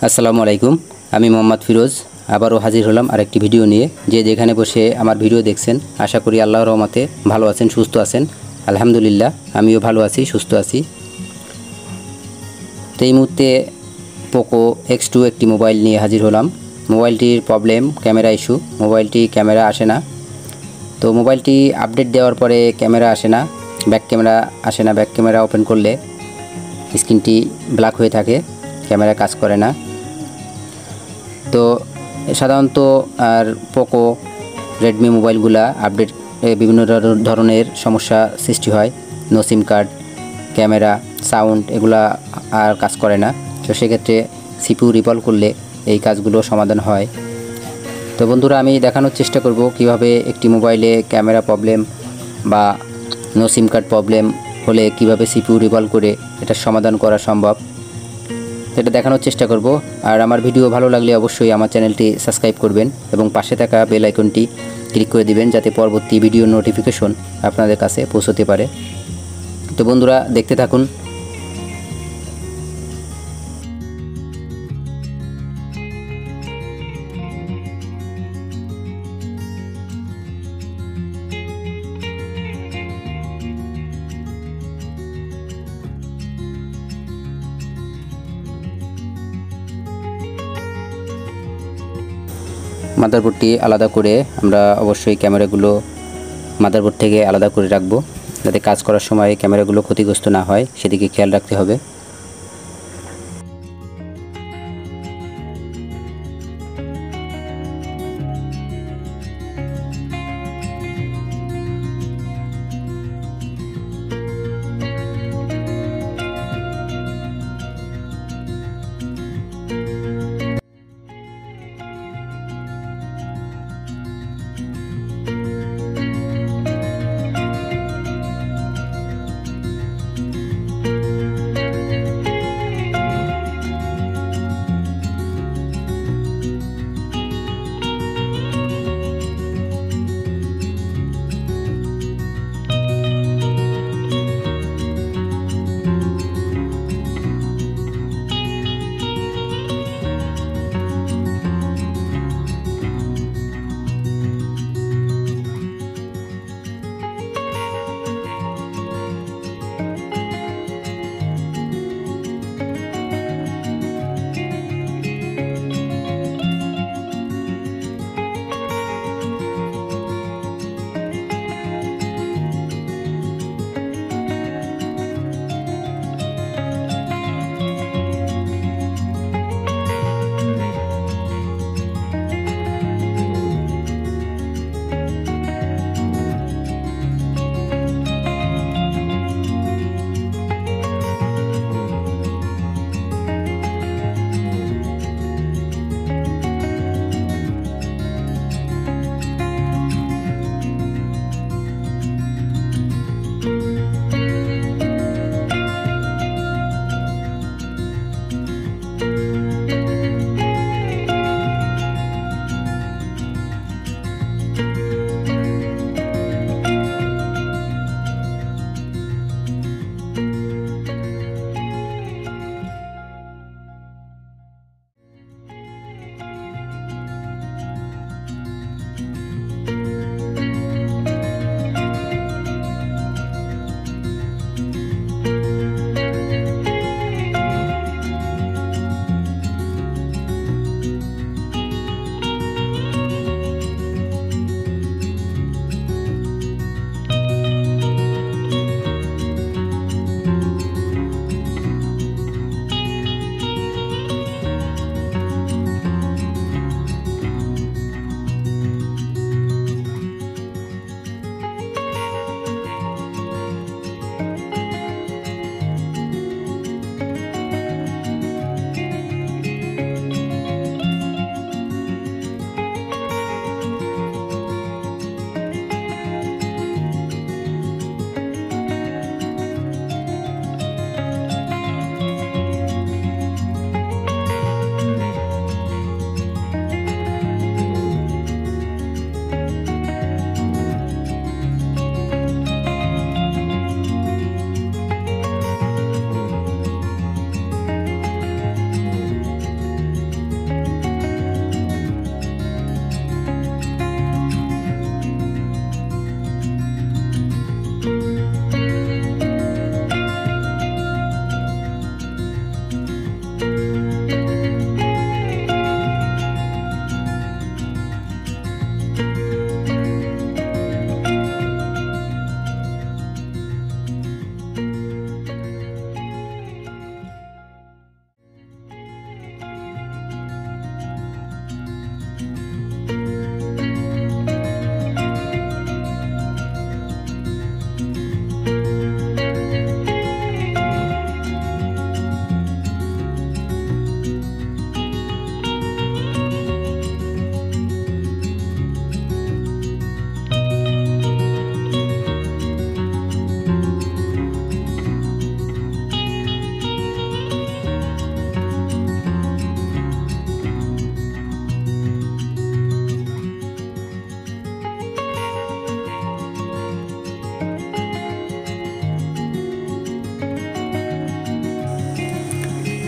আসসালামু আলাইকুম। আমি মোহাম্মদ ফিরোজ আবারও হাজির হলাম আরেকটি ভিডিও নিয়ে। যে যেখানে বসে আমার ভিডিও দেখছেন, আশা করি আল্লাহর রহমতে ভালো আছেন, সুস্থ আছেন। আলহামদুলিল্লাহ, আমিও ভালো আছি, সুস্থ আছি। তো এই মুহূর্তে পোকো X2 একটি মোবাইল নিয়ে হাজির হলাম। মোবাইলটির প্রবলেম ক্যামেরা ইস্যু, মোবাইলটি ক্যামেরা আসে না। তো মোবাইলটি আপডেট দেওয়ার পরে ক্যামেরা আসে না, ব্যাক ক্যামেরা আসে না। ব্যাক ক্যামেরা ওপেন করলে স্ক্রিনটি ব্ল্যাক হয়ে থাকে, ক্যামেরা কাজ করে না। তো সাধারণত আর পোকো রেডমি মোবাইলগুলা আপডেট বিভিন্ন ধরনের সমস্যা সৃষ্টি হয়। No SIM card, camera, sound এগুলা আর কাজ করে না। তো সেক্ষেত্রে সিপিইউ রিকল করলে এই কাজগুলো সমাধান হয়। তো বন্ধুরা, আমি দেখানোর চেষ্টা করব কিভাবে একটি মোবাইলে ক্যামেরা প্রবলেম বা নো সিম কার্ড প্রবলেম হলে কিভাবে সিপিইউ রিকল করে এটা সমাধান করা সম্ভব, এটা দেখানোর চেষ্টা করব। আর আমার ভিডিও ভালো লাগলে অবশ্যই আমার চ্যানেলটি সাবস্ক্রাইব করবেন এবং পাশে থাকা বেল আইকনটি ক্লিক করে দিবেন, যাতে পরবর্তী ভিডিও নোটিফিকেশন আপনাদের কাছে পৌঁছতে পারে। তো বন্ধুরা, দেখতে থাকুন। মাদারবোর্ডটি আলাদা করে আমরা অবশ্যই ক্যামেরাগুলো মাদারবোর্ড থেকে আলাদা করে রাখবো, যাতে কাজ করার সময় ক্যামেরাগুলো ক্ষতিগ্রস্ত না হয়, সেদিকে খেয়াল রাখতে হবে।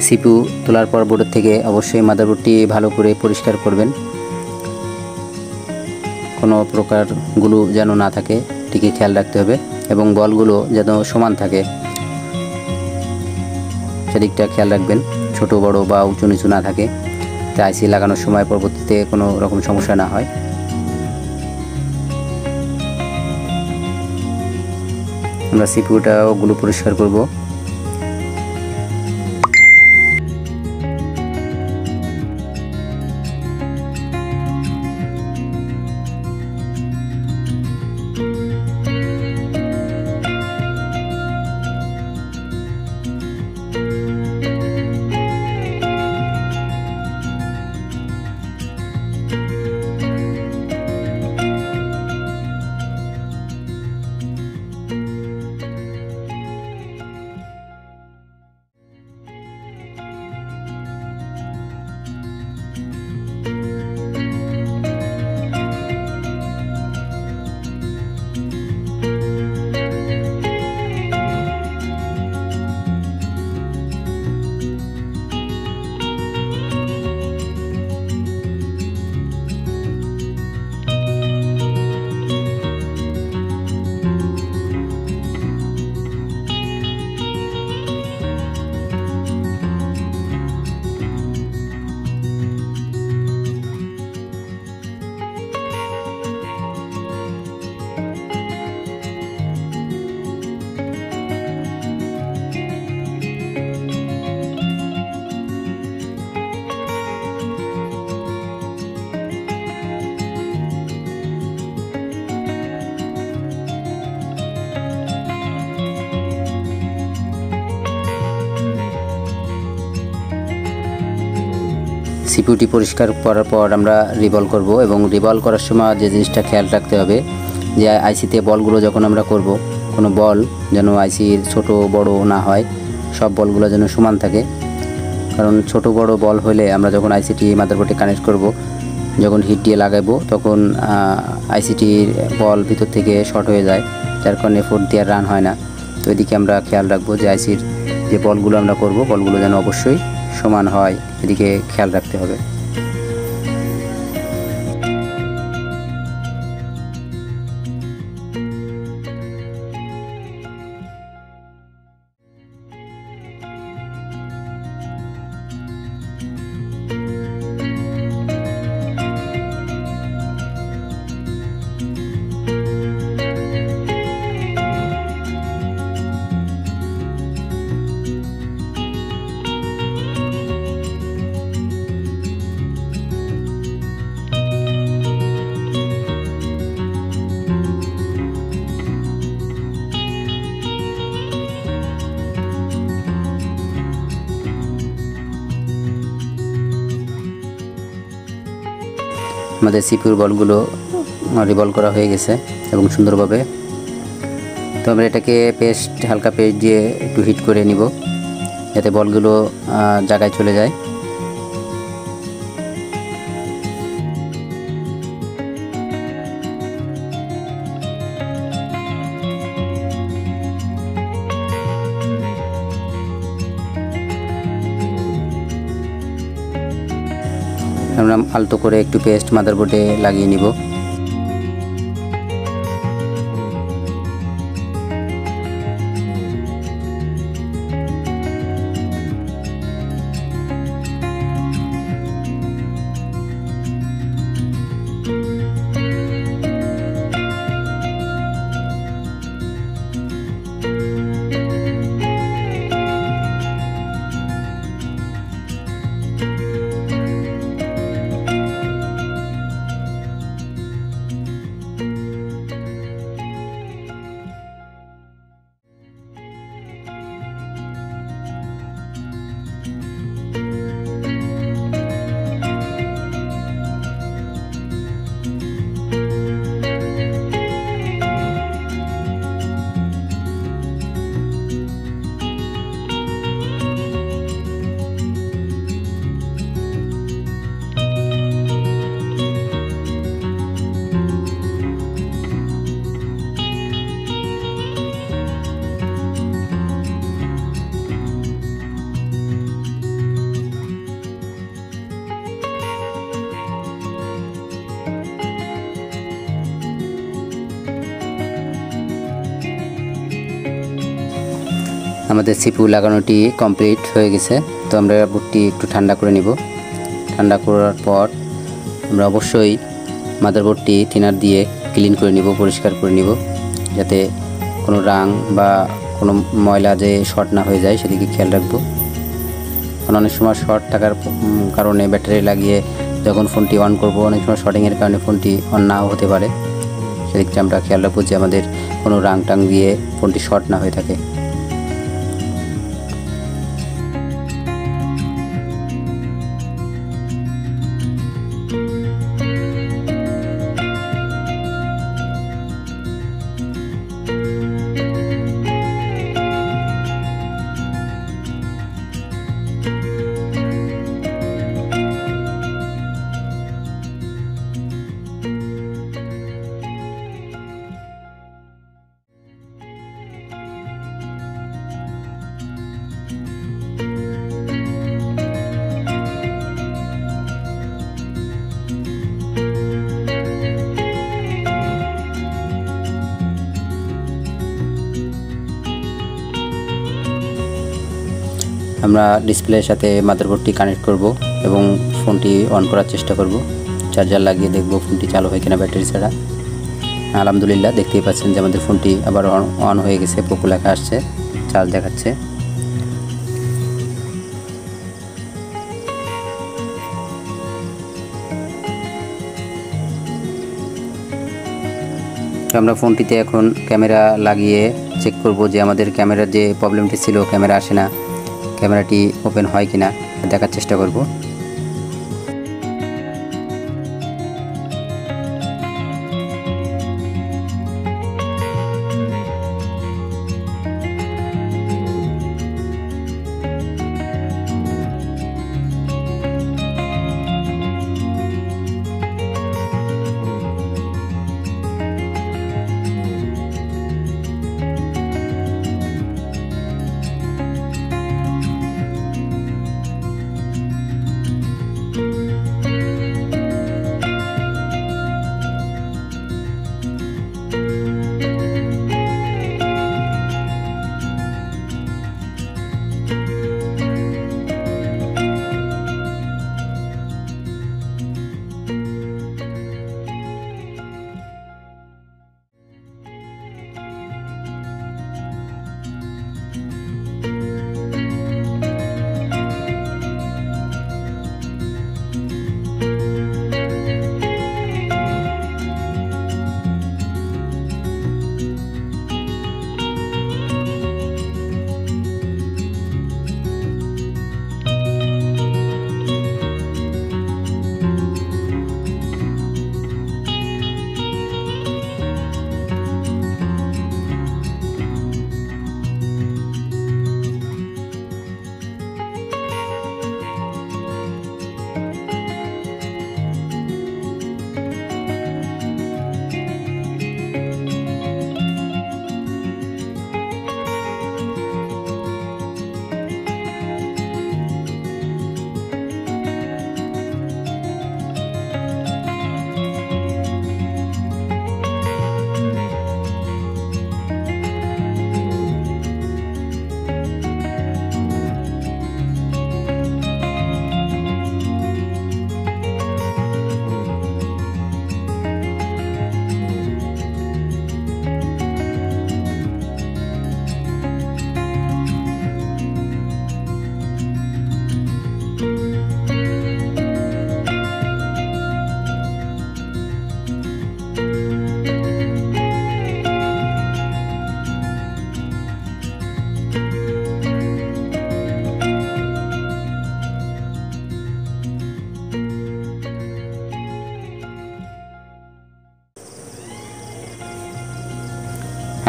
সিপিইউ তোলার পর বোর্ডের থেকে অবশ্যই মাদারবোর্ডটি ভালো করে পরিষ্কার করবেন, কোনো প্রকার গুলো যেন না থাকে এটিকে খেয়াল রাখতে হবে, এবং বলগুলো যেন সমান থাকে সেদিকটা খেয়াল রাখবেন, ছোট বড় বা উঁচু নিচু না থাকে, তাই আইসি লাগানোর সময় পরবর্তীতে কোনো রকম সমস্যা না হয়। আমরা সিপিইউটাও গুলো পরিষ্কার করব। সিপিইউটি পরিষ্কার করার পর আমরা রিভলভ করব, এবং রিভলভ করার সময় যে জিনিসটা খেয়াল রাখতে হবে যে আইসিতে বলগুলো যখন আমরা করব, কোনো বল যেন আইসির ছোট বড় না হয়, সব বলগুলো যেন সমান থাকে। কারণ ছোট বড় বল হলে আমরা যখন আইসিটি মাদারবোর্ডে কানেক্ট করব, যখন হিট দিয়ে লাগাবো তখন আইসিটির বল ভিতর থেকে শর্ট হয়ে যায়, যার কারণে ফোর্ট দিয়ে রান হয় না। তো এদিকে আমরা খেয়াল রাখবো যে আইসির যে বলগুলো আমরা করব, বলগুলো যেন অবশ্যই সমান হয়, এদিকে খেয়াল রাখতে হবে। আমাদের সিপিইউর বলগুলো রিভলভ করা হয়ে গেছে এবং সুন্দরভাবে। তো আমরা এটাকে হালকা পেস্ট দিয়ে একটু হিট করে নিব, যাতে বলগুলো জায়গায় চলে যায়। আমরা আলতো করে একটু পেস্ট মাদারবোর্ডে লাগিয়ে নিব। আমাদের সিপিইউ লাগানোটি কমপ্লিট হয়ে গেছে। তো আমরা বুটটি একটু ঠান্ডা করে নিব। ঠান্ডা করার পর আমরা অবশ্যই মাদারবোর্ডটি থিনার দিয়ে ক্লিন করে নিব, পরিষ্কার করে নিব, যাতে কোনো রাং বা কোনো ময়লা যে শর্ট না হয়ে যায় সেদিকে খেয়াল রাখবো। কারণ অনেক সময় শর্ট থাকার কারণে ব্যাটারি লাগিয়ে যখন ফোনটি অন করব, অনেক সময় শর্টিংয়ের কারণে ফোনটি অন নাও হতে পারে। সেদিকটা আমরা খেয়াল রাখবো যে আমাদের কোনো রাং টাং দিয়ে ফোনটি শর্ট না হয়ে থাকে। আমরা ডিসপ্লের সাথে মাদারবোর্ডটি কানেক্ট করব এবং ফোনটি অন করার চেষ্টা করব। চার্জার লাগিয়ে দেখব ফোনটি চালু হয় কিনা ব্যাটারি ছাড়া। আলহামদুলিল্লাহ, দেখতেই পাচ্ছেন যে আমাদের ফোনটি আবার অন হয়ে গেছে, পোকো লেখা আসছে, চার্জ দেখাচ্ছে। আমরা ফোনটিতে এখন ক্যামেরা লাগিয়ে চেক করব যে আমাদের ক্যামেরার যে প্রবলেমটি ছিল, ক্যামেরা আসে না, ক্যামেরাটি ওপেন হয় কিনা দেখার চেষ্টা করব।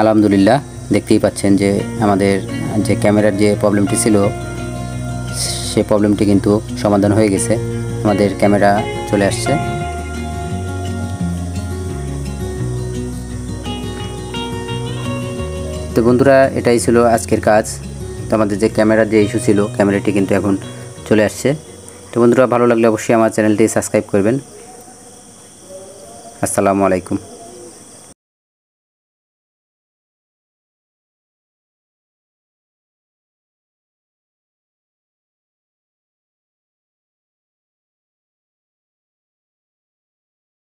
আলহামদুলিল্লাহ, দেখতেই পাচ্ছেন যে আমাদের যে ক্যামেরার যে প্রবলেমটি ছিল সেই প্রবলেমটি কিন্তু সমাধান হয়ে গেছে, আমাদের ক্যামেরা চলে আসছে। তো বন্ধুরা, এটাই ছিল আজকের কাজ। তো আমাদের যে ক্যামেরার যে ইস্যু ছিল, ক্যামেরাটি কিন্তু এখন চলে আসছে। তো বন্ধুরা, ভালো লাগলে অবশ্যই আমার চ্যানেলটি সাবস্ক্রাইব করবেন। আসসালামু আলাইকুম।